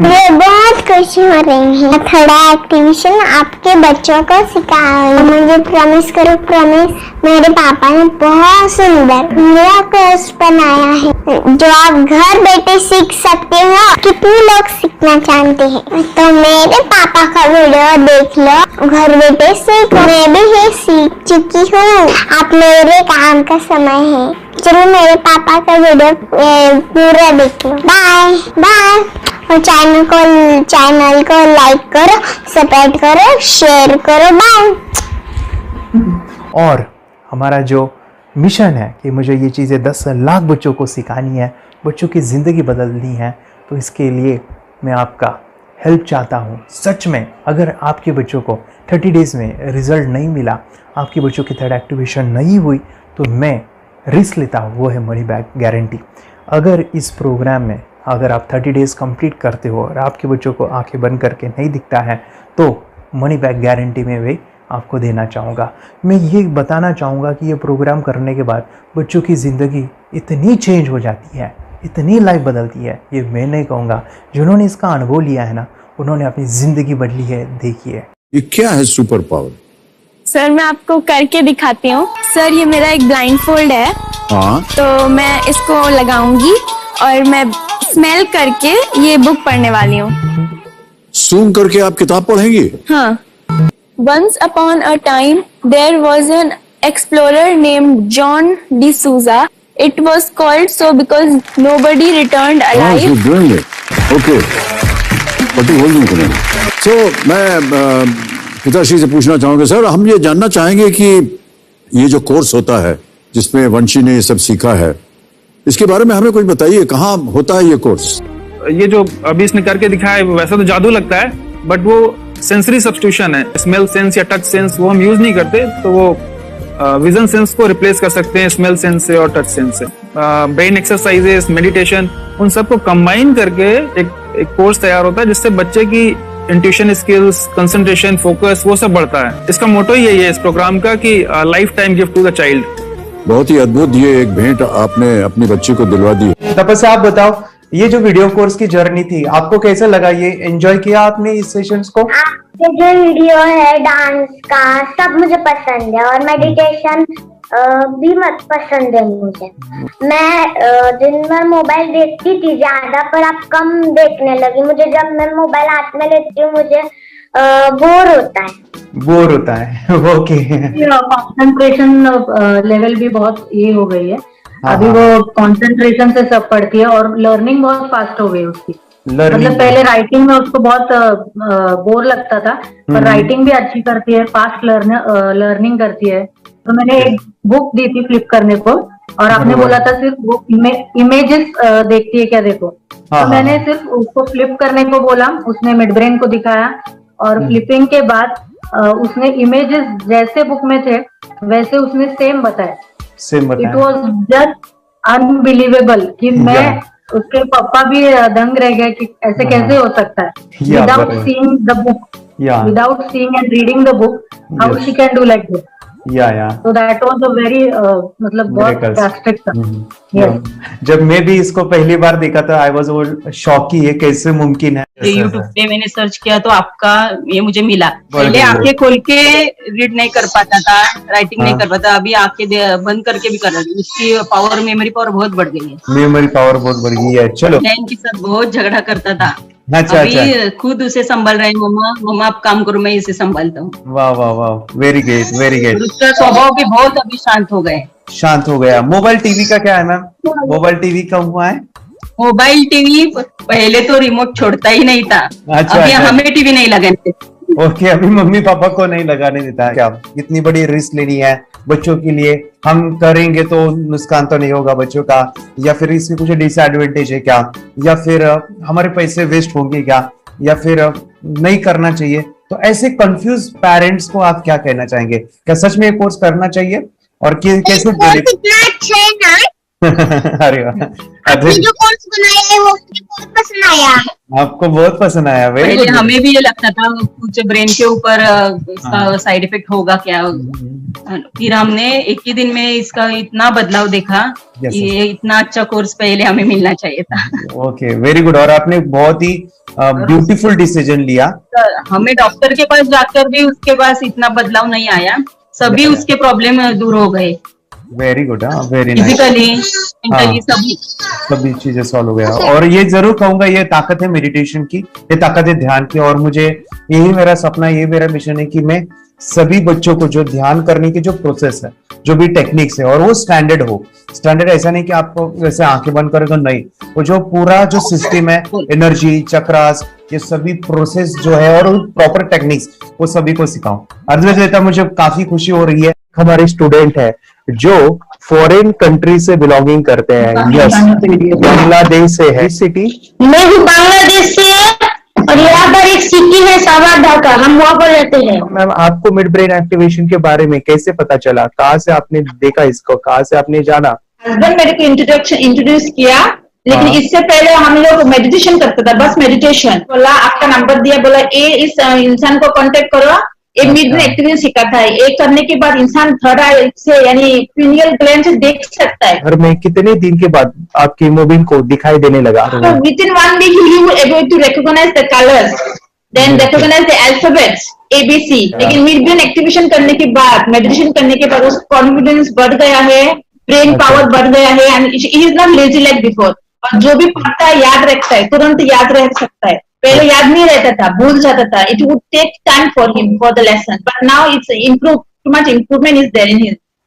मुझे बहुत खुशी हो रही है। थोड़ा एक्टिवेशन आपके बच्चों को सिखाओ। मुझे प्रॉमिस करो, प्रॉमिस। मेरे पापा ने बहुत सुंदर मेरा कोर्स बनाया है जो आप घर बैठे सीख सकते हो। कितने लोग सीखना चाहते हैं तो मेरे पापा का वीडियो देख लो, घर बैठे सीख। मैं भी ये सीख चुकी हूँ। आप मेरे काम का समय है। चलो मेरे पापा का वीडियो पूरा देख लो। Bye bye. और चैनल को लाइक करो, सब्सक्राइब करो, शेयर करो। बाय। और हमारा जो मिशन है कि मुझे ये चीज़ें 10 लाख बच्चों को सिखानी है, बच्चों की ज़िंदगी बदलनी है, तो इसके लिए मैं आपका हेल्प चाहता हूँ। सच में, अगर आपके बच्चों को 30 डेज़ में रिज़ल्ट नहीं मिला, आपके बच्चों की थर्ड एक्टिवेशन नहीं हुई, तो मैं रिस्क लेता हूँ, वो है मनी बैक गारंटी। अगर इस प्रोग्राम में अगर आप 30 डेज़ कंप्लीट करते हो और आपके बच्चों को आंखें बंद करके नहीं दिखता है, तो मनी बैक गारंटी में भी आपको देना चाहूँगा। मैं ये बताना चाहूँगा कि ये प्रोग्राम करने के बाद बच्चों की ज़िंदगी इतनी चेंज हो जाती है, इतनी लाइफ बदलती है, ये मैं नहीं कहूँगा। जिन्होंने इसका अनुभव लिया है ना, उन्होंने अपनी ज़िंदगी बदली है। देखिए, ये क्या है सुपर पावर? सर, मैं आपको करके दिखाती हूँ। सर, ये मेरा एक ब्लाइंड फोल्ड है। हाँ, तो मैं इसको लगाऊंगी और मैं स्मेल करके ये बुक पढ़ने वाली हूँ। सूंघ करके आप किताब पढ़ेंगी? हाँ। Once upon a time, there was an explorer named John D'Souza. It was called so because nobody returned alive. you're doing it. Okay. पट्टी खोल दूँ तुम्हें। So, मैं पिताश्री से पूछना चाहूँगा, सर, हम ये जानना चाहेंगे कि ये जो कोर्स होता है जिसमें वंशी ने ये सब सीखा है, इसके बारे में हमें कुछ बताइए। कहाँ होता है ये कोर्स? ये जो अभी इसने करके दिखाया है, वैसा तो जादू लगता है, बट वो सेंसरी सब्स्टिट्यूशन है। स्मेल सेंस या टच सेंस वो हम यूज नहीं करते, तो वो विजन सेंस को रिप्लेस कर सकते हैं स्मेल सेंस से और टच सेंस से। ब्रेन एक्सरसाइजेस, मेडिटेशन, उन सबको कंबाइन करके एक कोर्स तैयार होता है जिससे बच्चे की इंट्यूशन स्किल्स, कंसंट्रेशन, फोकस, वो सब बढ़ता है। इसका मोटो ही यही है इस प्रोग्राम का कि life time gift to the child. बहुत ही अद्भुत ये एक भेंट आपने अपनी बच्ची को दिलवा दी। तपस्या, आप बताओ, ये जो वीडियो कोर्स की जर्नी थी, आपको कैसा लगा? ये एंजॉय किया आपने इस सेशंस को? ये जो वीडियो है डांस का सब मुझे पसंद है और मेडिटेशन भी मत पसंद है मुझे। मैं दिन भर मोबाइल देखती थी ज्यादा, पर अब कम देखने लगी। मुझे जब मैं मोबाइल हाथ में लेती हूँ मुझे बोर होता है। ओके। कंसंट्रेशन लेवल भी बहुत ये हो गई है। अभी वो कंसंट्रेशन से सब पढ़ती है और लर्निंग बहुत फास्ट हो गई उसकी। मतलब पहले राइटिंग में उसको बहुत बोर लगता था, पर राइटिंग भी अच्छी करती है, फास्ट लर्निंग करती है। तो मैंने एक बुक दी थी फ्लिप करने को और आपने बोला था सिर्फ वो इमेजेस देखती है क्या, देखो। तो मैंने सिर्फ उसको फ्लिप करने को बोला, उसने मिड ब्रेन को दिखाया और फ्लिपिंग के बाद उसने इमेजेस जैसे बुक में थे वैसे उसने सेम बताया। इट वॉज जस्ट अनबिलीवेबल कि मैं उसके पापा भी दंग रह गए कि ऐसे कैसे हो सकता है। Without seeing the book, without seeing and reading the book, how she can do like this. So that was a very मतलब बहुत drastic था। जब मैं भी इसको पहली बार देखा था आई वाज शॉक कि ये कैसे मुमकिन है। यूट्यूब पे मैंने सर्च किया तो आपका ये मुझे मिला। पहले आंखें खोल के रीड नहीं कर पाता था, राइटिंग नहीं कर पाता, अभी आंखें बंद करके भी कर रहा है। उसकी पावर, मेमोरी पावर बहुत बढ़ गई है। मेमोरी पावर बहुत बढ़ गई है। चलो, बहन के साथ बहुत झगड़ा करता था। अच्छा, अभी खुद उसे संभाल रहे हैं। मम्मा आप काम करो, मैं इसे संभालता हूँ। वाह वाह वाह, वेरी ग्रेट वेरी ग्रेट। उसका स्वभाव भी बहुत अभी शांत हो गया। मोबाइल टीवी का क्या है मैम? मोबाइल टीवी कब हुआ है? मोबाइल टीवी पहले तो रिमोट छोड़ता ही नहीं था। अभी हमें टीवी नहीं लगाने। ओके, अभी मम्मी पापा को नहीं लगाने देता है। क्या इतनी बड़ी रिस्क लेनी है बच्चों के लिए? हम करेंगे तो नुकसान तो नहीं होगा बच्चों का, या फिर इसकी कुछ डिसएडवांटेज है क्या, या फिर हमारे पैसे वेस्ट होंगे क्या, या फिर नहीं करना चाहिए? तो ऐसे कंफ्यूज पेरेंट्स को आप क्या कहना चाहेंगे? क्या सच में ये कोर्स करना चाहिए और कैसे? अरे आपने जो कोर्स बनाया है वो मुझे बहुत पसंद आया। आपको बहुत पसंद आया? पहले हमें भी ये लगता था कुछ ब्रेन के ऊपर इसका साइड इफेक्ट होगा क्या। फिर हमने एक ही दिन में इसका इतना बदलाव देखा कि ये इतना अच्छा कोर्स पहले हमें मिलना चाहिए था। Okay, very good. और आपने बहुत ही ब्यूटीफुल डिसीजन लिया। हमें डॉक्टर के पास जाकर भी उसके पास इतना बदलाव नहीं आया, सभी उसके प्रॉब्लम दूर हो गए। Very good, very nice. Physically सभी चीजें सॉल्व हो गया। और ये जरूर कहूंगा, ये ताकत है मेडिटेशन की, ये ताकत है ध्यान की। और मुझे यही मेरा सपना, ये मेरा मिशन है कि मैं सभी बच्चों को जो ध्यान करने की जो प्रोसेस है, जो भी टेक्निक्स है, और वो स्टैंडर्ड हो। स्टैंडर्ड ऐसा नहीं कि आपको जैसे आंखें बंद करें तो नहीं, वो जो पूरा जो सिस्टम है, एनर्जी, चक्रास, ये सभी प्रोसेस जो है और प्रॉपर टेक्निक्स, वो सभी को सिखाऊं। अर्जुन, मुझे काफी खुशी हो रही है। हमारे स्टूडेंट है जो फॉरेन कंट्री से बिलोंगिंग करते हैं। यस, बांग्लादेश से है। सिटी मैं भी बांग्लादेश से और यहाँ पर एक सिटी है सावर ढाका, हम वहाँ पर रहते हैं। मैम, आपको मिड ब्रेन एक्टिवेशन के बारे में कैसे पता चला? कहाँ से आपने देखा इसको, कहाँ से आपने जाना? हस्बैंड मेरे को इंट्रोड्यूस किया, लेकिन इससे पहले हम लोग मेडिटेशन करते थे, बस मेडिटेशन। बोला आपका नंबर दिया, बोला ये इस इंसान को कांटेक्ट करो, एक मिड ब्रेन एक्टिवेशन सिखाता है। एक करने के बाद इंसान थर्ड आई से यानी पिनियल ग्लैंड से देख सकता है। घर में कितने दिन के बाद आपकी हीमोग्लोबिन को दिखाई देने लगा? With in 1 week you will able to recognize the colors, then recognize the alphabets ABC। लेकिन मिड ब्रेन एक्टिवेशन करने के बाद, मेडिटेशन करने के बाद उसका कॉन्फिडेंस बढ़ गया है, ब्रेन पावर बढ़ गया है, and he is not lazy like before. और जो भी पढ़ता है याद रखता है, तुरंत याद रह सकता है। पहले याद नहीं रहता था, भूल जाता था। It would take time for him for the lesson, but now it's improve, too much improvement is there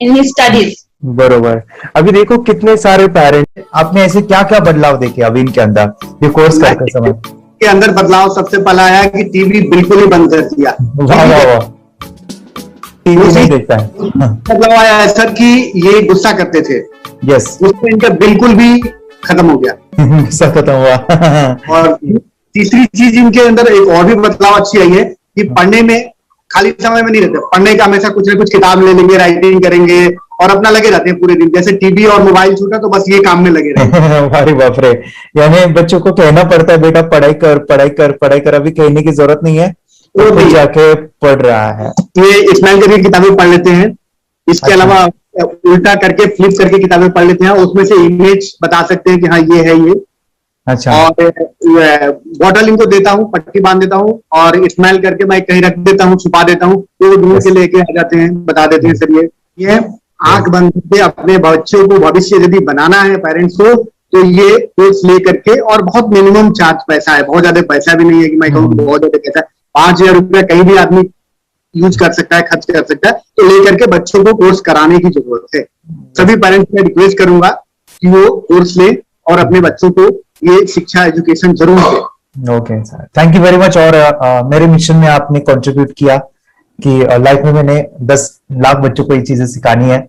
in his studies. बरोबर। अभी देखो कितने सारे पेरेंट्स, आपने ऐसे क्या क्या बदलाव देखे अभी इनके अंदर ये कोर्स करते समय? के अंदर बदलाव सबसे पहला आया कि टीवी बिल्कुल ही बंद कर दिया। टीवी नहीं देखता है। बदलाव आया है सर कि ये गुस्सा करते थे। यस, उसको इनका बिल्कुल भी खत्म हो गया। गुस्सा खत्म हुआ। और तीसरी चीज इनके अंदर एक और भी बदलाव अच्छी आई है कि पढ़ने में खाली समय में नहीं रहते, पढ़ने का हमेशा कुछ ना कुछ किताब ले लेंगे, राइटिंग करेंगे और अपना लगे रहते हैं पूरे दिन। जैसे टीवी और मोबाइल छूटा तो बस ये काम में लगे रहते। अरे बाप रे, यानी बच्चों को कहना पड़ता है बेटा पढ़ाई कर पढ़ाई कर पढ़ाई कर, अभी कहने की जरूरत नहीं है, वो भी जाके पढ़ रहा है। ये इस्माइल करके किताबें पढ़ लेते हैं। इसके अलावा उल्टा करके फ्लिप करके किताबें पढ़ लेते हैं, उसमें से इमेज बता सकते हैं कि हाँ ये है ये। अच्छा। और बॉटल इनको देता हूँ, पट्टी बांध देता हूँ और स्मेल करके मैं कहीं रख देता हूँ, छुपा देता हूँ, तो ढूंढ के लेके आ जाते हैं, बता देते हैं सर ये आंख बंद करके अपने बच्चों को भविष्य यदि बनाना है पेरेंट्स को, तो ये कोर्स ले करके, और बहुत मिनिमम चार्ज पैसा है, बहुत ज्यादा पैसा भी नहीं है कि मैं कहूँ बहुत ज्यादा पैसा है, 5,000 रुपया कहीं भी आदमी यूज कर सकता है, खर्च कर सकता है, तो लेकर के बच्चों को कोर्स कराने की जरूरत है। सभी पेरेंट्स में रिक्वेस्ट करूंगा कि वो कोर्स ले और अपने बच्चों को ये शिक्षा एजुकेशन जरूर दे। Okay sir, thank you very much. और मेरे मिशन में आपने कंट्रीब्यूट किया कि लाइफ में मैंने 10 लाख बच्चों को ये चीजें सिखानी है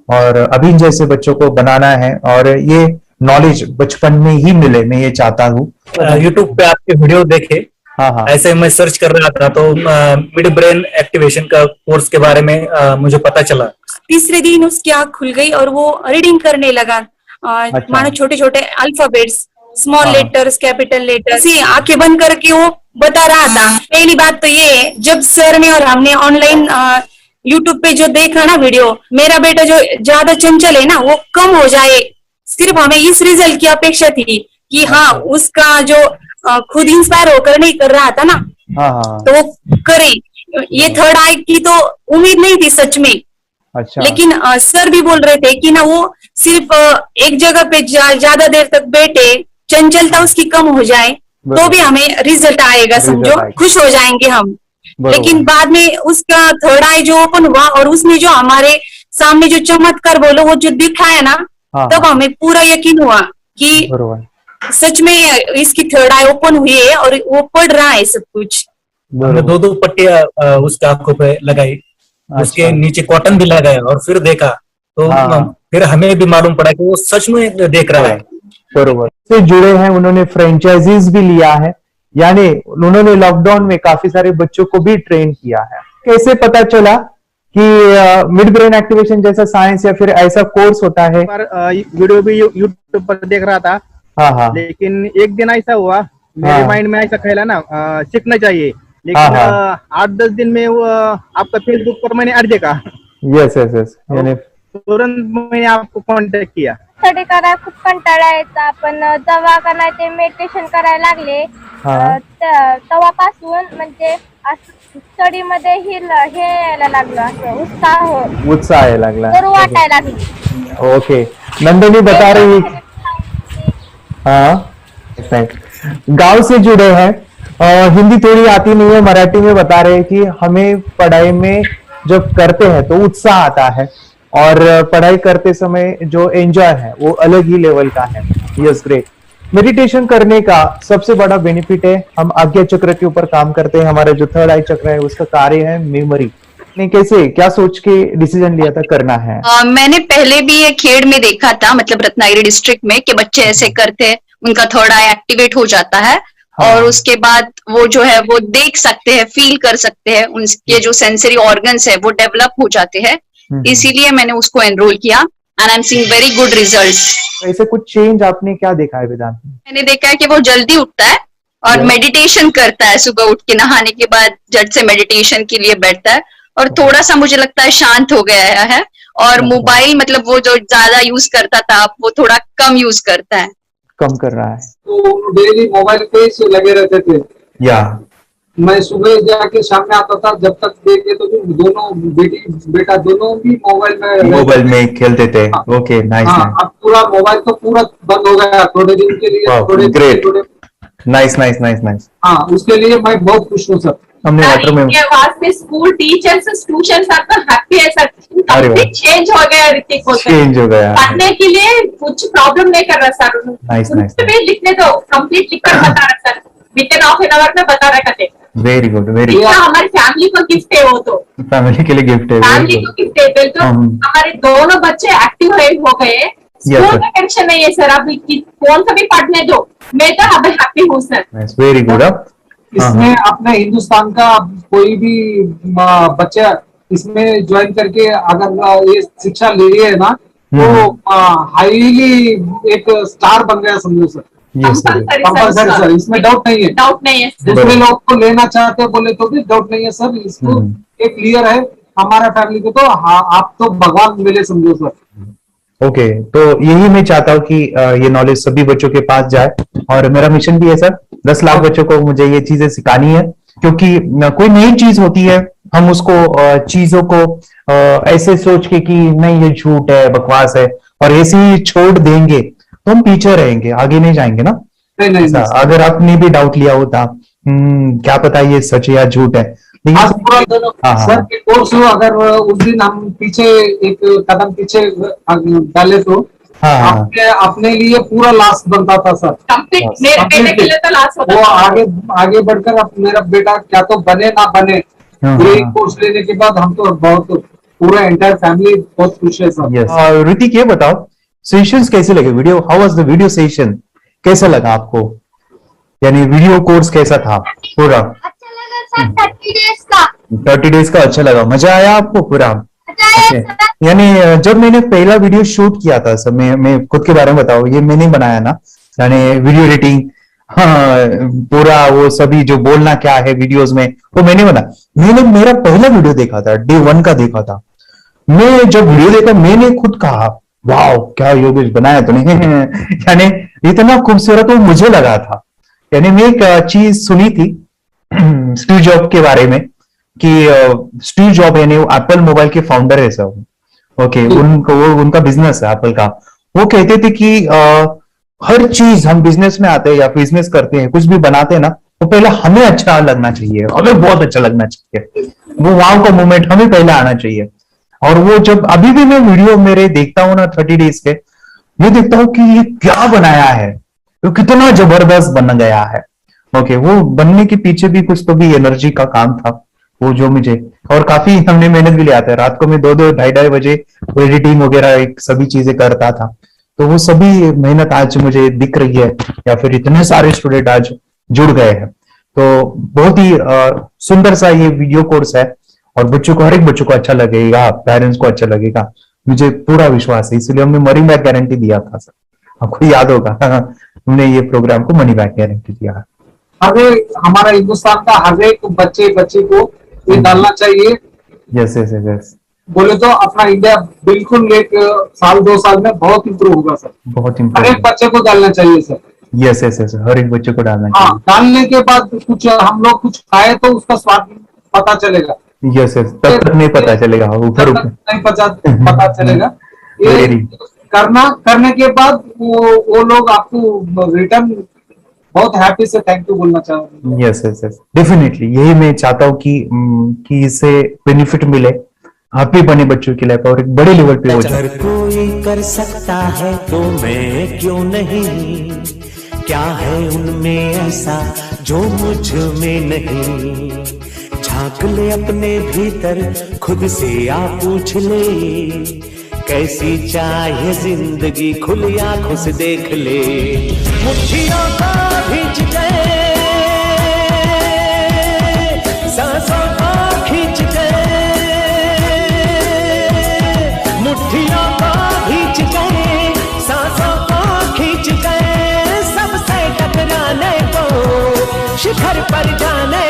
और अभी जैसे बच्चों को बनाना है, और ये नॉलेज बचपन में ही मिले, मैं ये चाहता हूँ। यूट्यूब पे आपके वीडियो देखे, हाँ, ऐसे मैं सर्च कर रहा था तो मिड ब्रेन एक्टिवेशन का कोर्स के बारे में मुझे पता चला। तीसरे दिन उसकी आंख खुल गई और वो रीडिंग करने लगा, मानो छोटे छोटे alphabets, small letters, capital letters, आंखें बंद करके वो बता रहा था। पहली बात तो ये, जब सर ने और हमने ऑनलाइन यूट्यूब पे जो देखा ना वीडियो, मेरा बेटा जो ज्यादा चंचल है ना वो कम हो जाए, सिर्फ हमें इस रिजल्ट की अपेक्षा थी कि हाँ उसका जो खुद इंस्पायर होकर नहीं कर रहा था ना, तो वो करे। ये थर्ड आई की तो उम्मीद नहीं थी सच में। अच्छा। लेकिन सर भी बोल रहे थे कि ना वो सिर्फ एक जगह पे ज्यादा देर तक बैठे, चंचलता उसकी कम हो जाए तो भी हमें रिजल्ट आएगा, समझो खुश हो जाएंगे हम। लेकिन बाद में उसका थर्ड आई जो ओपन हुआ और उसने जो हमारे सामने जो चमत्कार बोलो वो जो दिखाया ना, तब हमें पूरा यकीन हुआ कि सच में इसकी थर्ड आई ओपन हुई है और वो पढ़ रहा है सब कुछ। हमने 2 पट्टियां उसके आंखों पे लगाई, उसके नीचे कॉटन भी लगाया और फिर देखा तो फिर हमें भी मालूम पड़ा कि वो सच में देख रहा है। बरोबर से जुड़े हैं, उन्होंने फ्रेंचाइजीज भी लिया है, यानी उन्होंने लॉकडाउन में काफी सारे बच्चों को भी ट्रेन किया है। कैसे पता चला कि मिड ब्रेन एक्टिवेशन जैसा साइंस या फिर ऐसा कोर्स होता है? वीडियो भी यूट्यूब पर देख रहा था, लेकिन एक दिन ऐसा हुआ मेरे माइंड में ऐसा ख्याल ना सीखना चाहिए, लेकिन 8-10 दिन में वो आपका फेसबुक पर मैंने ऐड देखा। यस यस यस, यानी तुरंत मैंने आपको कॉन्टॅक्ट किया। स्टडी करायला खूप कंटाळा यायचा, पण जेव्हा का नाही ते मेडिटेशन करायला लागले तेव्हापासून म्हणजे स्टडी मध्ये हे यायला लागलं, असं उत्साह यायला लागला, बरं वाटायला लागलं। ओके, नंदिनी बता रही, हाँ गांव से जुड़े हैं, हिंदी थोड़ी आती नहीं है, मराठी में बता रहे हैं कि हमें पढ़ाई में जब करते हैं तो उत्साह आता है और पढ़ाई करते समय जो एंजॉय है वो अलग ही लेवल का है। Yes, great. मेडिटेशन करने का सबसे बड़ा बेनिफिट है, हम आज्ञा चक्र के ऊपर काम करते हैं, हमारा जो थर्ड आई चक्र है उसका कार्य है मेमोरी। ने कैसे क्या सोच के डिसीजन लिया था करना है? मैंने पहले भी ये खेड़ में देखा था, मतलब रत्नागिरी डिस्ट्रिक्ट में, कि बच्चे ऐसे करते हैं, उनका थर्ड आई एक्टिवेट हो जाता है और उसके बाद वो जो है वो देख सकते हैं, फील कर सकते हैं, उनके जो सेंसरी ऑर्गन्स है वो डेवलप हो जाते हैं। इसीलिए मैंने उसको एनरोल किया and I am seeing very good results. ऐसे कुछ चेंज आपने क्या देखा है वेदांत में? मैंने देखा है कि वो जल्दी उठता है और मेडिटेशन करता है, सुबह उठ के नहाने के बाद झट से मेडिटेशन के लिए बैठता है और थोड़ा सा मुझे लगता है शांत हो गया है, और मोबाइल मतलब वो जो ज्यादा यूज करता था वो थोड़ा कम यूज करता है, कम कर रहा है। तो डेली मोबाइल पे ही लगे रहते थे, या मैं सुबह जाके शाम में आता था, जब तक देखे तो दोनों बेटा दोनों भी मोबाइल में खेलते थे। Okay, nice. अब पूरा मोबाइल तो पूरा बंद हो गया थोड़े दिन के लिए। Great, nice nice nice nice. हाँ, उसके लिए मैं बहुत खुश हूँ सर। हमने वाटर में वास्ते स्कूल टीचर्स स्टूडेंट्स आपका हैप्पी है सर, कंप्लीट चेंज हो गया ऋतिक को, चेंज हो गया, पढ़ने के लिए कुछ प्रॉब्लम नहीं कर रहा सर। Nice nice. लिखने दो, कंप्लीट लिखकर बता रहा sir, with half an hour में बता रहा करते। Very good, very good. हमारी फैमिली को गिफ्ट है, वो तो फैमिली के लिए गिफ्ट है, फैमिली को गिफ्ट है। तो हमारे दोनों बच्चे एक्टिव हो गए, स्कूल का टेंशन नहीं है सर, अभी कौन सा भी पढ़ने दो, मैं तो अभी हैप्पी हूँ सर। Very good. इसमें अपने हिंदुस्तान का कोई भी बच्चा इसमें ज्वाइन करके अगर ये शिक्षा ले रही है ना, तो हाईली एक स्टार बन गया समझो सर। कंपल्सरी सर, इसमें डाउट नहीं है, डाउट नहीं है। दूसरे लोग को लेना चाहते बोले तो भी डाउट नहीं है सर, इसको एक क्लियर है हमारा फैमिली को, तो आप तो भगवान मिले समझो सर। ओके, तो यही मैं चाहता हूँ कि ये नॉलेज सभी बच्चों के पास जाए, और मेरा मिशन भी है सर, 10 लाख बच्चों को मुझे ये चीजें सिखानी है, क्योंकि कोई नई चीज होती है, हम उसको चीजों को ऐसे सोच के कि नहीं ये झूठ है, बकवास है, और ऐसे ही छोड़ देंगे तो हम पीछे रहेंगे, आगे नहीं जाएंगे ना। नहीं। अगर आपने भी डाउट लिया होता क्या पता ये सच है या झूठ है, सर के कोर्स हो, अगर उस दिन हम पीछे एक कदम पीछे डाले तो अपने लिए पूरा लास्ट बनता था सर। मेरे बेटे के लिए तो लास्ट होता वो था। आगे बढ़कर अब मेरा बेटा क्या तो बने ना बने, ये कोर्स लेने के बाद हम तो बहुत पूरा एंटायर फैमिली बहुत खुश है सर। ऋतिक ये बताओ सेशंस कैसे लगे, video how was the video session, कैसा लगा आपको, यानी वीडियो कोर्स कैसा था पूरा? 30 डेज का अच्छा लगा, मजा आया आपको पूरा? यानी जब मैंने पहला वीडियो शूट किया था सर, मैं खुद के बारे में बताऊं, ये मैंने बनाया ना, यानी वीडियो एडिटिंग, पूरा वो सभी जो बोलना क्या है वीडियोस में वो मैंने बना। मैंने मेरा पहला वीडियो देखा था, डे 1 का देखा था, मैं जब वीडियो देखा मैंने खुद कहा वाह क्या योगेश बनाया तूने यानी इतना खूबसूरत वो मुझे लगा था। यानी मैं एक चीज सुनी थी स्टीव जॉब के बारे में कि स्टीव जॉब यानी एप्पल मोबाइल के फाउंडर है सब, ओके, उनका बिजनेस है एप्पल का। वो कहते थे कि हर चीज हम बिजनेस में आते हैं या बिजनेस करते हैं, कुछ भी बनाते हैं ना, तो पहले हमें अच्छा लगना चाहिए, हमें बहुत अच्छा लगना चाहिए, वो वाव का मोमेंट हमें पहले आना चाहिए। और वो जब अभी भी मैं वीडियो मेरे देखता हूँ ना 30 डेज के, मैं देखता हूँ कि ये क्या बनाया है, तो कितना जबरदस्त बन गया है। ओके, वो बनने के पीछे भी कुछ तो भी एनर्जी का काम था वो, जो मुझे, और काफी हमने मेहनत भी लिया था, रात को मैं 2-2 ढाई बजे एडिटिंग वगैरह सभी चीजें करता था, तो वो सभी मेहनत आज मुझे दिख रही है, या फिर इतने सारे स्टूडेंट आज जुड़ गए हैं। तो बहुत ही सुंदर सा ये वीडियो कोर्स है, और बच्चों को, हर एक बच्चों को अच्छा लगेगा, पेरेंट्स को अच्छा लगेगा, मुझे पूरा विश्वास है। इसलिए हमने मनी बैक गारंटी दिया था सर, आपको याद होगा हमने ये प्रोग्राम को मनी बैक गारंटी दिया है। हमारा हिंदुस्तान का हर एक बच्चे को ये डालना चाहिए। यस बोले तो अपना इंडिया बिल्कुल 1 साल 2 साल में बहुत इम्प्रूव होगा सर, बहुत हर एक बच्चे को डालना चाहिए सर। यस हर एक बच्चे को डालना चाहिए। डालने के बाद कुछ हम लोग कुछ खाए तो उसका स्वाद पता चलेगा। यस तब तक नहीं पता चलेगा, ऊपर नहीं पता चलेगा। ये करने के बाद वो लोग आपको रिटर्न बहुत हैप्पी से थैंक यू बोलना चाहूंगा। यस डेफिनेटली, यही मैं चाहता हूँ कि इससे बेनिफिट मिले, हैप्पी बने बच्चों की लाइफ और एक बड़े लेवल पे हो जाए। अगर कोई कर सकता है तो मैं क्यों नहीं, क्या है उनमें ऐसा जो मुझ में नहीं, झांक ले अपने भीतर खुद से आ पूछ ले, कैसी चाहे जिंदगी खुली आंखों से देख ले, मुट्ठियों को खींच गए, सांसों को खींच गए, मुट्ठियों को खींच गए, सांसों को खींच गए, सबसे टकराने को शिखर पर जाने